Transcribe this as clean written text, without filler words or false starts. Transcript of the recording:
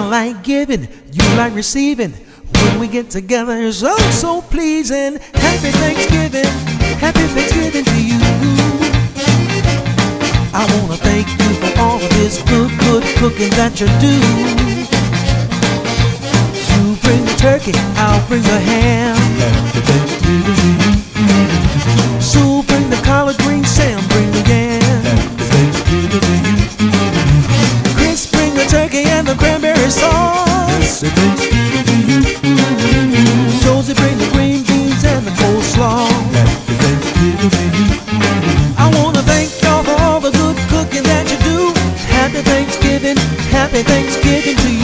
like giving, you like receiving. When we get together, it's oh so pleasing. Happy Thanksgiving to you. I wanna thank you for all of this good cooking that you do. You bring the turkey, I'll bring the ham. Happy Thanksgiving to you. Sue bring the collard green, Sam bring the yam. Happy Thanksgiving to you. Chris bring the turkey and the cranberry sauce. Happy Thanksgiving to you. Josie bring the green beans and the coleslaw. Happy Thanksgiving to you. I wanna thank y'all for all the good cooking that you do. Happy Thanksgiving to you.